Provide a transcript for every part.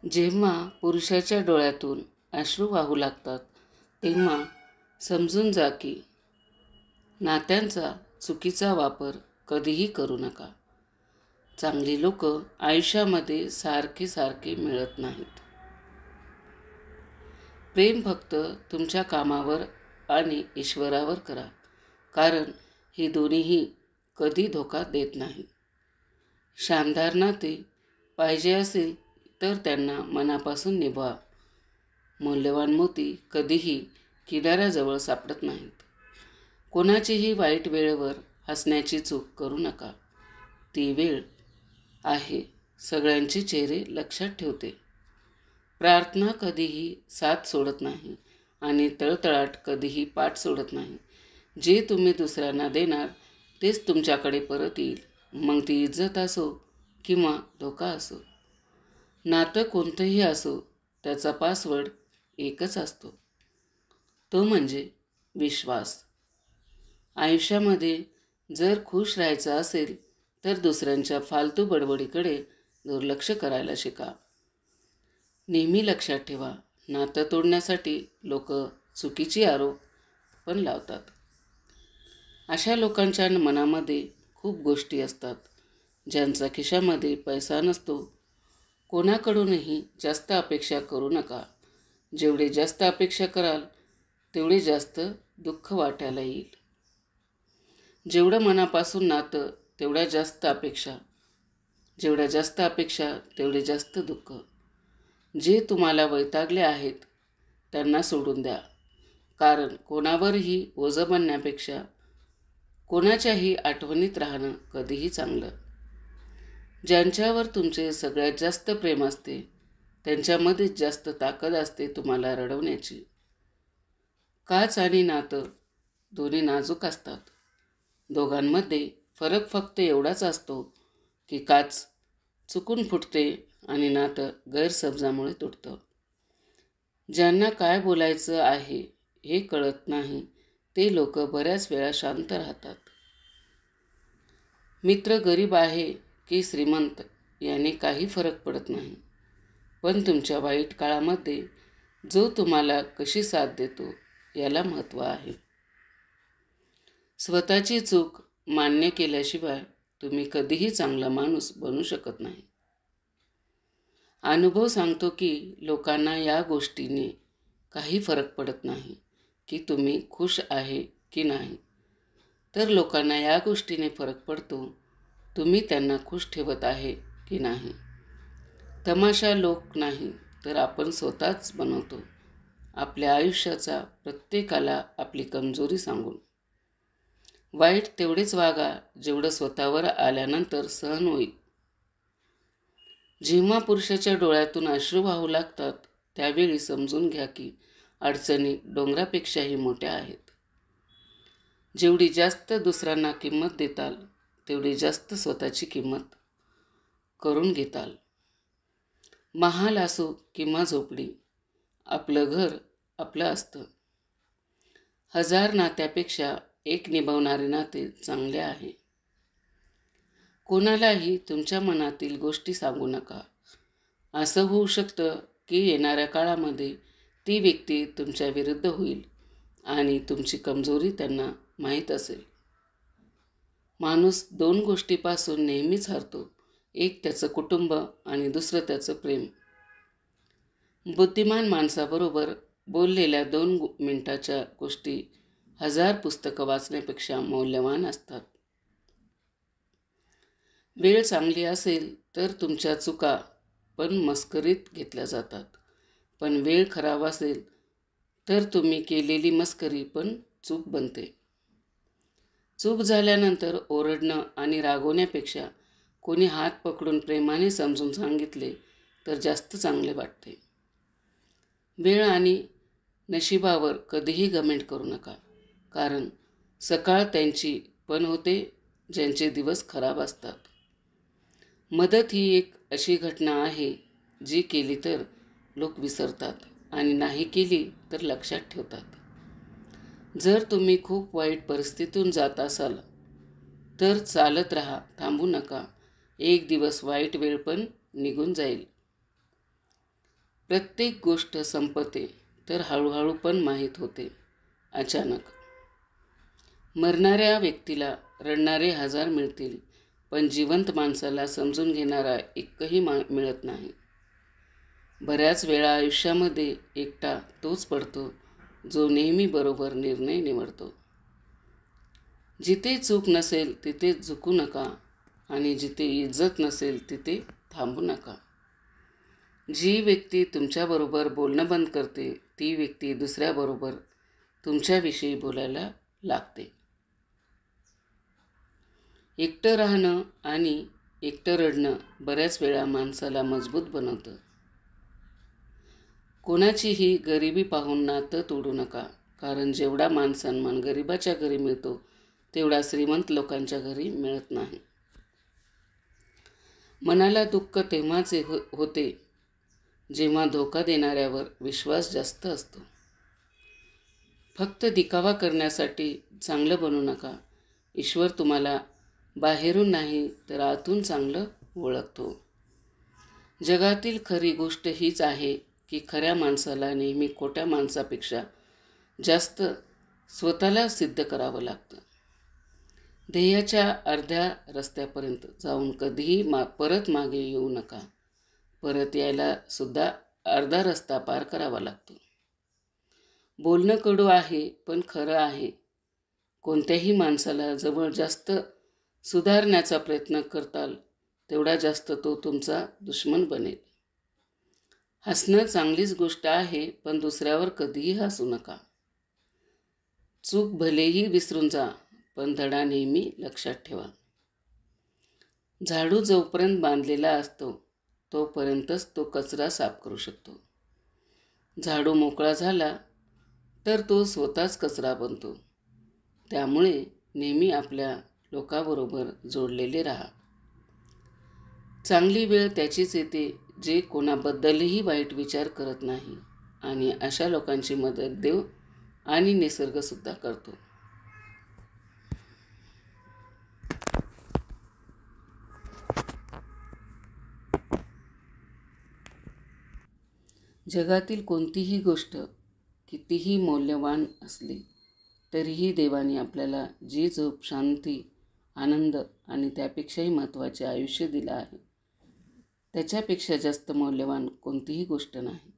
जेव्हा पुरुषाच्या डोळ्यातून अश्रू वाहू लागतात तेव्हा समजून जा की नात्यांचा चुकीचा वापर कधीही करू नका. चांगली लोक आयुष्यामध्ये सारखे सारखे मिळत नाहीत. प्रेम फक्त तुमच्या कामावर आणि ईश्वरावर करा, कारण ही दोन्हीही कधी धोका देत नाही. शानदार नाते पाहिजे असेल तर त्यांना मनापासून निभवा. मौल्यवान मोती कधीही किनाऱ्याजवळ सापडत नाहीत. कोणाचीही वाईट वेळेवर हसण्याची चूक करू नका. ती वेळ आहे सगळ्यांचे चेहरे लक्षात ठेवते. प्रार्थना कधीही साथ सोडत नाही आणि तळतळाट कधीही पाठ सोडत नाही. जे तुम्ही दुसऱ्यांना देणार तेच तुमच्याकडे परत येईल, मग ती इज्जत असो किंवा धोका असो. नातं कोणतंही असो, त्याचा पासवर्ड एकच असतो, तो म्हणजे विश्वास. आयुष्यामध्ये जर खुश राहायचं असेल तर दुसऱ्यांच्या फालतू बडबडीकडे दुर्लक्ष करायला शिका. नेहमी लक्षात ठेवा, नातं तोडण्यासाठी लोक चुकीचे आरोप पण लावतात. अशा लोकांच्या मनामध्ये खूप गोष्टी असतात. ज्यांचा खिशामध्ये पैसा नसतो. कोणाकडूनही जास्त अपेक्षा करू नका. जेवढे जास्त अपेक्षा कराल तेवढे जास्त दुःख वाटायला येईल. जेवढं मनापासून नातं तेवढ्या जास्त अपेक्षा, जेवढ्या जास्त अपेक्षा तेवढे जास्त दुःख. जे तुम्हाला वैतागले आहेत त्यांना सोडून द्या, कारण कोणावरही ओझं बनण्यापेक्षा कोणाच्याही आठवणीत राहणं कधीही चांगलं. ज्यांच्यावर तुमचे सगळ्यात जास्त प्रेम असते त्यांच्यामध्येच जास्त ताकद असते तुम्हाला रडवण्याची. काच आणि नातं दोन्ही नाजूक असतात. दोघांमध्ये फरक फक्त एवढाच असतो की काच चुकून फुटते आणि नातं गैरसमजामुळे तुटतं. ज्यांना काय बोलायचं आहे हे कळत नाही ते लोक बऱ्याच वेळा शांत राहतात. मित्र गरीब आहे की श्रीमंत याने काही फरक पडत नाही, पण तुमच्या वाईट काळामध्ये जो तुम्हाला कशी साथ देतो याला महत्त्व आहे. स्वतःची चूक मान्य केल्याशिवाय तुम्ही कधीही चांगला माणूस बनू शकत नाही. अनुभव सांगतो की लोकांना या गोष्टीने काही फरक पडत नाही की तुम्ही खुश आहे की नाही, तर लोकांना या गोष्टीने फरक पडतो तुम्ही त्यांना खुश ठेवत आहे की नाही. तमाशा लोक नाही तर आपण स्वतःच बनवतो आपल्या आयुष्याचा प्रत्येकाला आपली कमजोरी सांगून. वाईट तेवढेच वागा जेवढं स्वतःवर आल्यानंतर सहन होईल. जेव्हा पुरुषाच्या डोळ्यातून अश्रू वाहू लागतात त्यावेळी समजून घ्या की अडचणी डोंगरापेक्षाही मोठ्या आहेत. जेवढी जास्त दुसऱ्यांना किंमत देताल तेवढी जास्त स्वतःची किंमत करून घेताल. महाल असो किंवा झोपडी, आपलं घर आपलं असतं. 1000 नात्यापेक्षा एक निभावणारे नाते चांगले आहे. कोणालाही तुमच्या मनातील गोष्टी सांगू नका. असं होऊ शकतं की येणाऱ्या काळामध्ये ती व्यक्ती तुमच्या विरुद्ध होईल आणि तुमची कमजोरी त्यांना माहीत असेल. माणूस 2 गोष्टीपासून नेहमीच हरतो, एक त्याचं कुटुंब आणि दुसरं त्याचं प्रेम. बुद्धिमान माणसाबरोबर बोललेल्या 2 मिनिटाच्या गोष्टी 1000 पुस्तकं वाचण्यापेक्षा मौल्यवान असतात. वेळ चांगली असेल तर तुमच्या चुका पण मस्करीत घेतल्या जातात, पण वेळ खराब असेल तर तुम्ही केलेली मस्करी पण चूक बनते. चूक झाल्यानंतर ओरडणं आणि रागवण्यापेक्षा कोणी हात पकडून प्रेमाने समजून सांगितले तर जास्त चांगले वाटते. वेळ आणि नशिबावर कधीही घमेंड करू नका, कारण सकाळ त्यांची पण होते ज्यांचे दिवस खराब असतात. मदत ही एक अशी घटना आहे जी केली तर लोक विसरतात आणि नाही केली तर लक्षात ठेवतात. जर तुम्ही खूप वाईट परिस्थितीतून जात असाल तर चालत राहा, थांबू नका. एक दिवस वाईट वेळ पण निघून जाईल. प्रत्येक गोष्ट संपते तर हळूहळू पण माहीत होते अचानक. मरणाऱ्या व्यक्तीला रडणारे 1000 मिळतील, पण जिवंत माणसाला समजून घेणारा एकही मिळत नाही. बऱ्याच वेळा आयुष्यामध्ये एकटा तोच पडतो जो नेहमी बरोबर निर्णय निवडतो. जिथे चूक नसेल तिथे झुकू नका आणि जिथे इज्जत नसेल तिथे थांबू नका. जी व्यक्ती तुमच्याबरोबर बोलणं बंद करते ती व्यक्ती दुसऱ्याबरोबर तुमच्याविषयी बोलायला लागते. एकटं राहणं आणि एकटं रडणं बऱ्याच वेळा माणसाला मजबूत बनवतं. कोणाचीही गरिबी पाहून नातं तोडू नका, कारण जेवढा मानसन्मान गरिबाच्या घरी मिळतो तेवढा श्रीमंत लोकांच्या घरी मिळत नाही. मनाला दुःख तेव्हाच होते जेव्हा धोका देणाऱ्यावर विश्वास जास्त असतो. फक्त दिखावा करण्यासाठी चांगलं बनू नका. ईश्वर तुम्हाला बाहेरून नाही तर आतून चांगलं ओळखतो. जगातील खरी गोष्ट हीच आहे की खऱ्या माणसाला नेहमी खोट्या माणसापेक्षा जास्त स्वतःला सिद्ध करावं लागतं. ध्येयाच्या अर्ध्या रस्त्यापर्यंत जाऊन कधीही परत मागे येऊ नका. परत यायला सुद्धा अर्धा रस्ता पार करावा लागतो. बोलणं कडू आहे पण खरं आहे. कोणत्याही माणसाला जवळ जास्त सुधारण्याचा प्रयत्न करताल तेवढा जास्त तो तुमचा दुश्मन बनेल. हसणं चांगलीच गोष्ट आहे, पण दुसऱ्यावर कधीही हसू नका. चूक भलेही विसरून जा, पण धडा नेहमी लक्षात ठेवा. झाडू जोपर्यंत बांधलेला असतो तोपर्यंतच तो कचरा साफ करू शकतो. झाडू मोकळा झाला तर तो स्वतःच कचरा बनतो. त्यामुळे नेहमी आपल्या लोकांबरोबर जोडलेले राहा. चांगली वेळ त्याचीच येते जे कोणाबद्दलही वाईट विचार करत नाही, आणि अशा लोकांची मदत देव आणि निसर्गसुद्धा करतो. जगातील कोणतीही गोष्ट कितीही मौल्यवान असली तरीही देवाने आपल्याला जी झोप, शांती, आनंद आणि त्यापेक्षाही महत्त्वाचे आयुष्य दिलं आहे, त्याच्यापेक्षा जास्त मौल्यवान कोणतीही गोष्ट नाही.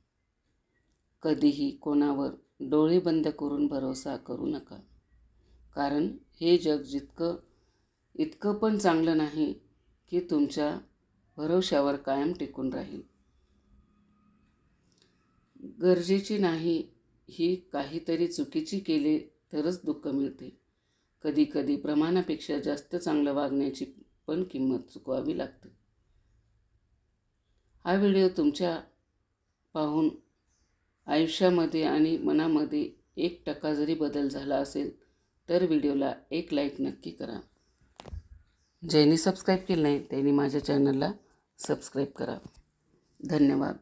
कधीही कोणावर डोळे बंद करून भरोसा करू नका, कारण हे जग इतकं पण चांगलं नाही की तुमच्या भरोश्यावर कायम टिकून राहील. गरजेची नाही ही काहीतरी चुकीची केले तरच दुःख मिळते. कधी कधी प्रमाणापेक्षा जास्त चांगलं वागण्याची पण किंमत चुकवावी लागते. हा व्हिडिओ तुमच्या पाहून आयुष्यामध्ये आणि मनामध्ये 1% जरी बदल झाला असेल तर व्हिडिओला एक लाईक नक्की करा. ज्यांनी सबस्क्राईब केलं नाही त्यांनी माझ्या चॅनलला सबस्क्राईब करा. धन्यवाद.